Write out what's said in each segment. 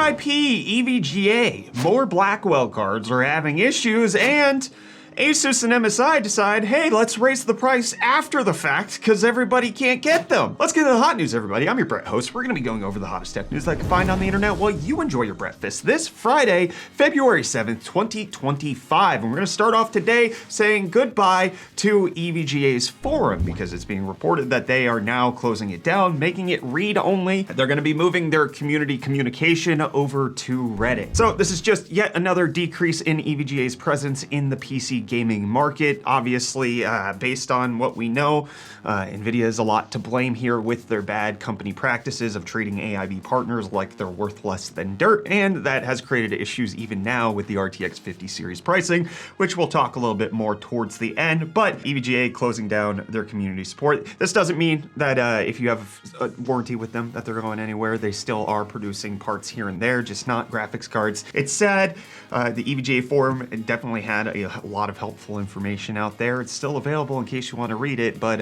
RIP EVGA. More Blackwell cards are having issues, and Asus and MSI decide, hey, let's raise the price after the fact because everybody can't get them. Let's get into the hot news, everybody. I'm your Brett host. We're going to be going over the hottest tech news that I can find on the internet while you enjoy your breakfast this Friday, February 7th, 2025. And we're going to start off today saying goodbye to EVGA's forum because it's being reported that they are now closing it down, making it read-only. They're going to be moving their community communication over to Reddit. So this is just yet another decrease in EVGA's presence in the PC gaming market. Obviously, based on what we know, NVIDIA is a lot to blame here with their bad company practices of treating AIB partners like they're worth less than dirt, and that has created issues even now with the RTX 50 series pricing, which we'll talk a little bit more towards the end. But EVGA closing down their community support. This doesn't mean that if you have a warranty with them that they're going anywhere. They still are producing parts here and there, just not graphics cards. It's sad. The EVGA forum definitely had a lot of helpful information out there. It's still available in case you want to read it, but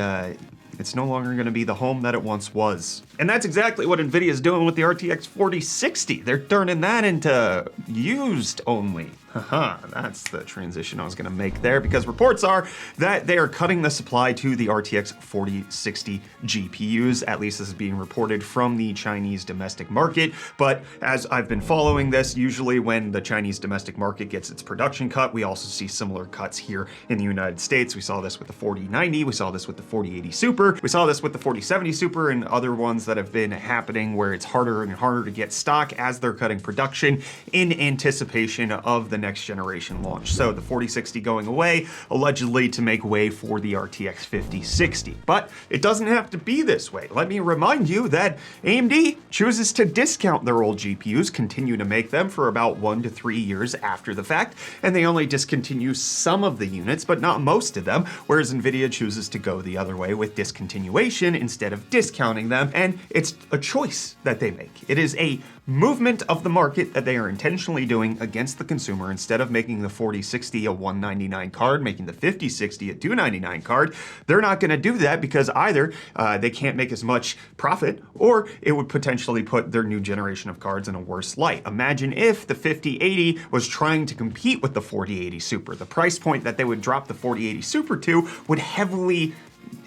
it's no longer going to be the home that it once was. And that's exactly what NVIDIA is doing with the RTX 4060. They're turning that into used only. Haha, that's the transition I was going to make there, because reports are that they are cutting the supply to the RTX 4060 GPUs. At least this is being reported from the Chinese domestic market. But as I've been following this, usually when the Chinese domestic market gets its production cut, we also see similar cuts here in the United States. We saw this with the 4090, we saw this with the 4080 Super, we saw this with the 4070 Super, and other ones that have been happening where it's harder and harder to get stock as they're cutting production in anticipation of the next generation launch. So the 4060 going away, allegedly to make way for the RTX 5060. But it doesn't have to be this way. Let me remind you that AMD chooses to discount their old GPUs, continue to make them for about 1 to 3 years after the fact, and they only discontinue some of the units, but not most of them, whereas NVIDIA chooses to go the other way with discontinuation instead of discounting them, and it's a choice that they make. It is a movement of the market that they are intentionally doing against the consumer. Instead of making the 4060 a $199 card, making the 5060 a $299 card, they're not going to do that because either they can't make as much profit, or it would potentially put their new generation of cards in a worse light. Imagine if the 5080 was trying to compete with the 4080 Super. The price point that they would drop the 4080 Super to would heavily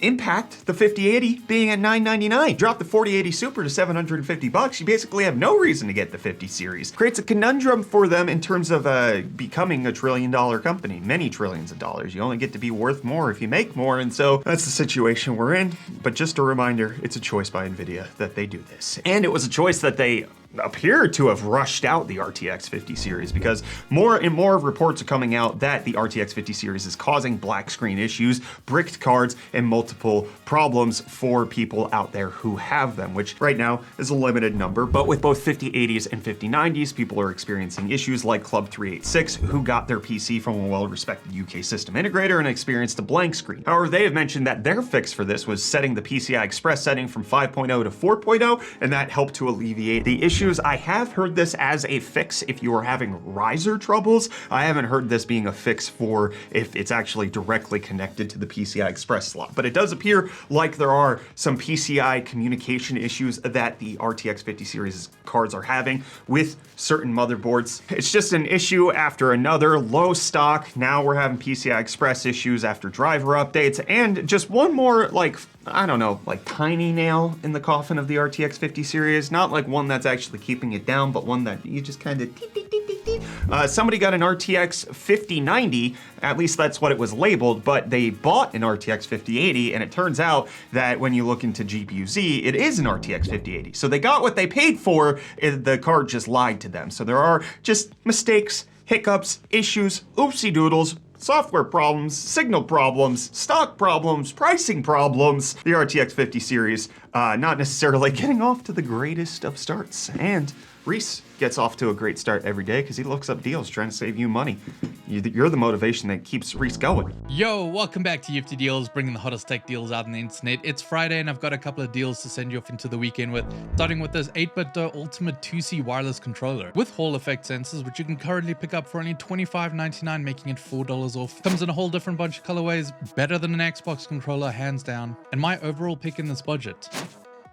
impact the 5080 being at $999. Drop the 4080 Super to $750. You basically have no reason to get the 50 series. Creates a conundrum for them in terms of becoming a $1 trillion company, many trillions of dollars. You only get to be worth more if you make more, and so that's the situation we're in. But just a reminder, it's a choice by NVIDIA that they do this. And it was a choice that they appear to have rushed out the RTX 50 series, because more and more reports are coming out that the RTX 50 series is causing black screen issues, bricked cards, and multiple problems for people out there who have them, which right now is a limited number. But with both 5080s and 5090s, people are experiencing issues like Club 386, who got their PC from a well-respected UK system integrator and experienced a blank screen. However, they have mentioned that their fix for this was setting the PCI Express setting from 5.0 to 4.0, and that helped to alleviate the issue. I have heard this as a fix if you are having riser troubles. I haven't heard this being a fix for if it's actually directly connected to the PCI Express slot. But it does appear like there are some PCI communication issues that the RTX 50 series cards are having with certain motherboards. It's just an issue after another. Low stock. Now we're having PCI Express issues after driver updates, and just one more, I don't know, tiny nail in the coffin of the RTX 50 series. Not like one that's actually keeping it down, but one that you just kind of somebody got an RTX 5090, at least that's what it was labeled, but they bought an RTX 5080, and it turns out that when you look into GPU-Z, it is an RTX 5080. So they got what they paid for, the card just lied to them. So there are just mistakes, hiccups, issues, oopsie doodles, software problems, signal problems, stock problems, pricing problems. The RTX 50 series not necessarily getting off to the greatest of starts. And Reece gets off to a great start every day because he looks up deals trying to save you money. You're the motivation that keeps Reece going. Yo, welcome back to UFD Deals, bringing the hottest tech deals out on the internet. It's Friday and I've got a couple of deals to send you off into the weekend with, starting with this 8-bit Ultimate 2C wireless controller with Hall effect sensors, which you can currently pick up for only $25.99, making it $4 off. Comes in a whole different bunch of colorways, better than an Xbox controller, hands down. And my overall pick in this budget,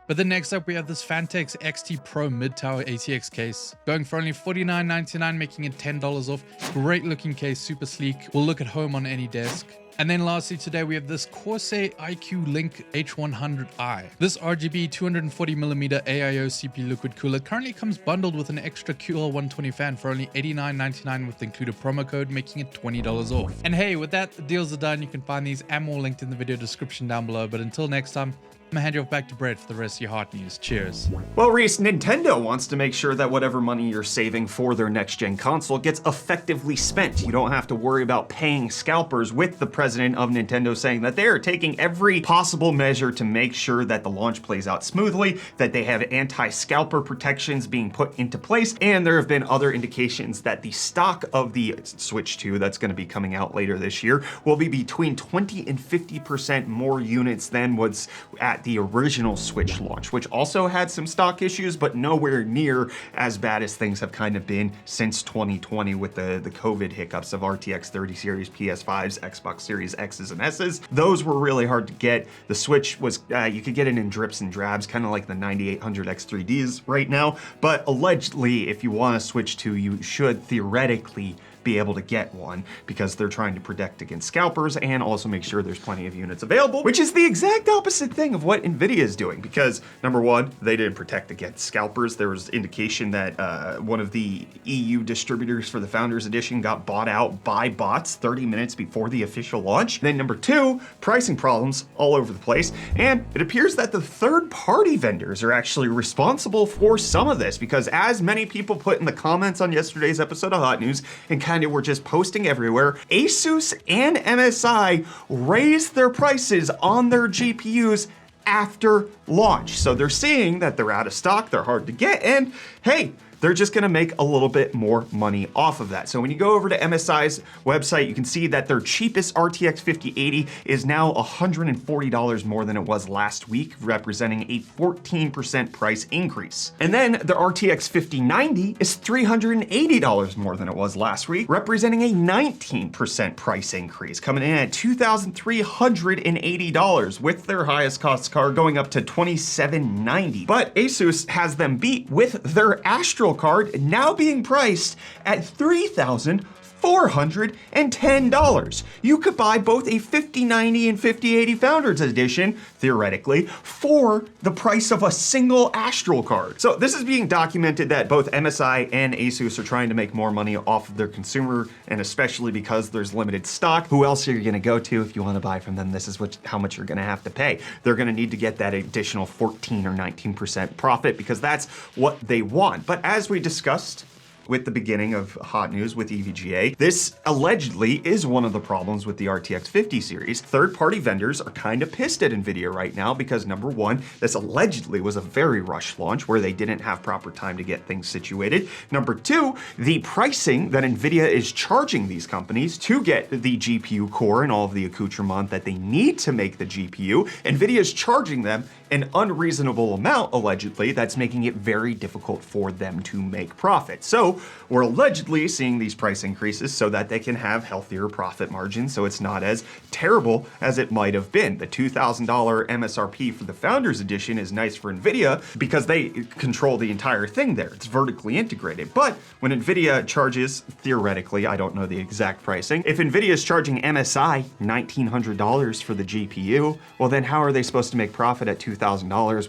But then next up, we have this Fantex XT Pro mid-tower ATX case, going for only $49.99, making it $10 off. Great looking case, super sleek, will look at home on any desk. And then lastly today, we have this Corsair IQ Link H100i. This RGB 240mm AIO CP liquid cooler currently comes bundled with an extra QL120 fan for only $89.99 with included promo code, making it $20 off. And hey, with that, the deals are done. You can find these and more linked in the video description down below. But until next time, I'm gonna hand you off back to Brett for the rest of your hot news. Cheers. Well, Reece, Nintendo wants to make sure that whatever money you're saving for their next-gen console gets effectively spent. You don't have to worry about paying scalpers, with the president of Nintendo saying that they are taking every possible measure to make sure that the launch plays out smoothly, that they have anti-scalper protections being put into place, and there have been other indications that the stock of the Switch 2 that's going to be coming out later this year will be between 20 and 50% more units than what's at the original Switch launch, which also had some stock issues, but nowhere near as bad as things have kind of been since 2020 with the COVID hiccups of RTX 30 series, PS5s, Xbox Series X's and S's. Those were really hard to get. The Switch was, you could get it in drips and drabs, kind of like the 9800 X3Ds right now, but allegedly, if you want to Switch 2, you should theoretically be able to get one, because they're trying to protect against scalpers and also make sure there's plenty of units available, which is the exact opposite thing of what NVIDIA is doing, because number one, they didn't protect against scalpers. There was indication that one of the EU distributors for the Founders Edition got bought out by bots 30 minutes before the official launch. Then number two, pricing problems all over the place, and it appears that the third-party vendors are actually responsible for some of this, because as many people put in the comments on yesterday's episode of Hot News, and kind of were just posting everywhere, Asus and MSI raised their prices on their GPUs after launch. So they're seeing that they're out of stock, they're hard to get, and hey, they're just gonna make a little bit more money off of that. So when you go over to MSI's website, you can see that their cheapest RTX 5080 is now $140 more than it was last week, representing a 14% price increase. And then the RTX 5090 is $380 more than it was last week, representing a 19% price increase, coming in at $2,380, with their highest cost card going up to $2,790. But Asus has them beat with their Astro card now being priced at $3,410. You could buy both a 5090 and 5080 Founders Edition, theoretically, for the price of a single Astral card. So this is being documented that both MSI and Asus are trying to make more money off of their consumer, and especially because there's limited stock. Who else are you gonna go to if you wanna buy from them? This is how much you're gonna have to pay. They're gonna need to get that additional 14 or 19% profit, because that's what they want. But as we discussed with the beginning of Hot News with EVGA, this allegedly is one of the problems with the RTX 50 series. Third-party vendors are kind of pissed at NVIDIA right now because number one, this allegedly was a very rushed launch where they didn't have proper time to get things situated. Number two, the pricing that NVIDIA is charging these companies to get the GPU core and all of the accoutrement that they need to make the GPU, NVIDIA is charging them an unreasonable amount, allegedly, that's making it very difficult for them to make profit. So we're allegedly seeing these price increases so that they can have healthier profit margins, so it's not as terrible as it might have been. The $2,000 MSRP for the Founders Edition is nice for NVIDIA because they control the entire thing there. It's vertically integrated. But when NVIDIA charges, theoretically, I don't know the exact pricing, if NVIDIA is charging MSI $1,900 for the GPU, well then how are they supposed to make profit at $2,000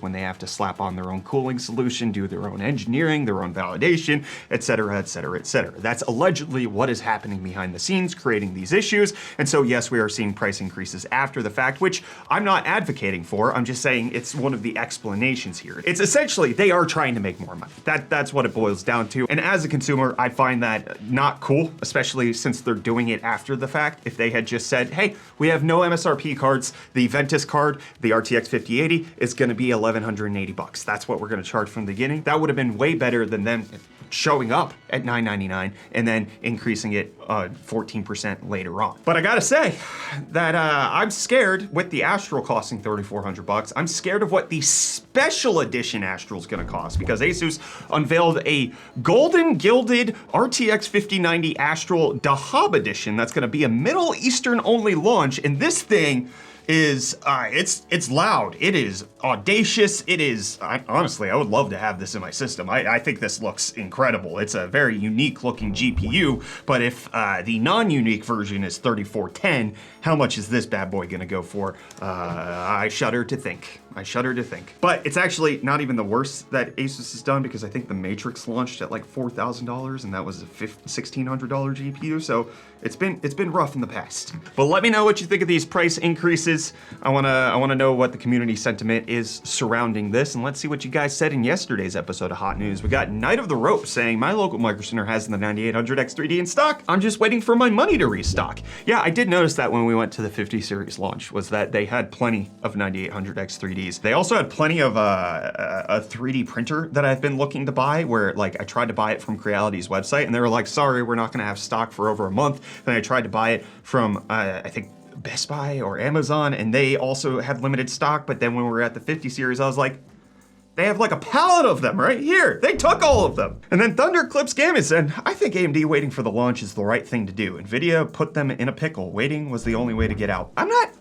when they have to slap on their own cooling solution, do their own engineering, their own validation, etc., etc., etc. That's allegedly what is happening behind the scenes, creating these issues. And so yes, we are seeing price increases after the fact, which I'm not advocating for. I'm just saying it's one of the explanations here. It's essentially they are trying to make more money. That's what it boils down to. And as a consumer, I find that not cool, especially since they're doing it after the fact. If they had just said, hey, we have no MSRP cards, the Ventus card, the RTX 5080 is going to be $1,180. That's what we're going to charge from the beginning. That would have been way better than them showing up at $999 and then increasing it 14% later on. But I gotta say that I'm scared with the Astral costing $3,400. I'm scared of what the special edition Astral is gonna cost, because Asus unveiled a golden gilded RTX 5090 Astral Dahab edition that's gonna be a Middle Eastern only launch, and this thing is, it's loud. It is audacious. It is, honestly, I would love to have this in my system. I think this looks incredible. It's a very unique looking GPU, but if the non-unique version is 3410, how much is this bad boy gonna go for? I shudder to think. But it's actually not even the worst that Asus has done, because I think the Matrix launched at like $4,000 and that was a $1,600 GPU. So it's been rough in the past. But let me know what you think of these price increases. I wanna know what the community sentiment is surrounding this, and let's see what you guys said in yesterday's episode of Hot News. We got Knight of the Rope saying, my local Micro Center has the 9800 X3D in stock. I'm just waiting for my money to restock. Yeah, I did notice that when we went to the 50 series launch, was that they had plenty of 9800 X3Ds. They also had plenty of a 3D printer that I've been looking to buy, where like I tried to buy it from Creality's website and they were like, sorry, we're not gonna have stock for over a month. Then I tried to buy it from, I think, Best Buy or Amazon, and they also had limited stock. But then when we were at the 50 series, I was like, they have like a pallet of them right here. They took all of them. And then Thunderclips Gaming said, I think AMD waiting for the launch is the right thing to do. NVIDIA put them in a pickle. Waiting was the only way to get out. I'm not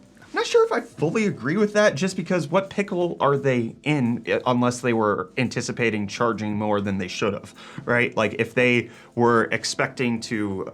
sure if I fully agree with that, just because what pickle are they in unless they were anticipating charging more than they should have, right? Like if they were expecting to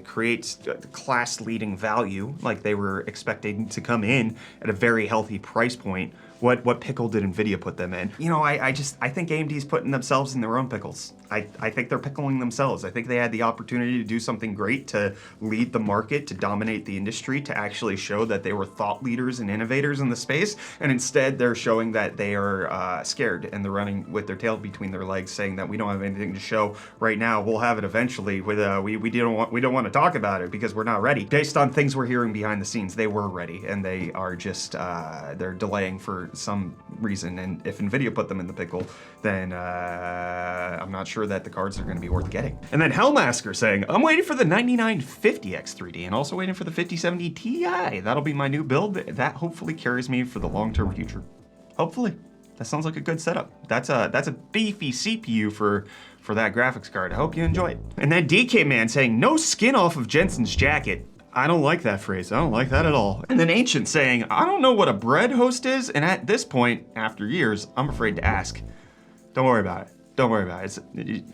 create class-leading value, like they were expecting to come in at a very healthy price point, what pickle did NVIDIA put them in? You know, I think AMD's putting themselves in their own pickles. I think they're pickling themselves. I think they had the opportunity to do something great, to lead the market, to dominate the industry, to actually show that they were thought leaders and innovators in the space, and instead they're showing that they are scared and they're running with their tail between their legs, saying that we don't have anything to show right now. We'll have it eventually. With we don't want to talk about it because we're not ready. Based on things we're hearing behind the scenes, they were ready, and they are just they're delaying for some reason. And if NVIDIA put them in the pickle, then I'm not sure that the cards are going to be worth getting. And then Hellmasker saying, I'm waiting for the 9950 X3D and also waiting for the 5070 Ti. That'll be my new build. That hopefully carries me for the long-term future. Hopefully. That sounds like a good setup. That's a beefy CPU for that graphics card. I hope you enjoy it. And then DK Man saying, no skin off of Jensen's jacket. I don't like that phrase. I don't like that at all. And then Ancient saying, I don't know what a bread host is, and at this point, after years, I'm afraid to ask. Don't worry about it. Don't worry about it.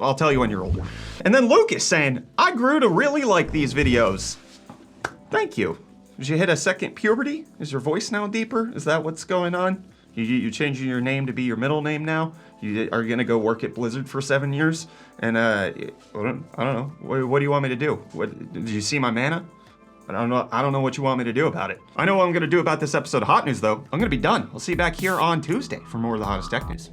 I'll tell you when you're older. And then Lucas saying, I grew to really like these videos. Thank you. Did you hit a second puberty? Is your voice now deeper? Is that what's going on? You changing your name to be your middle name now? Are you gonna go work at Blizzard for 7 years? And I don't know. What do you want me to do? Did you see my mana? I don't know what you want me to do about it. I know what I'm gonna do about this episode of Hot News though. I'm gonna be done. I'll see you back here on Tuesday for more of the hottest tech news.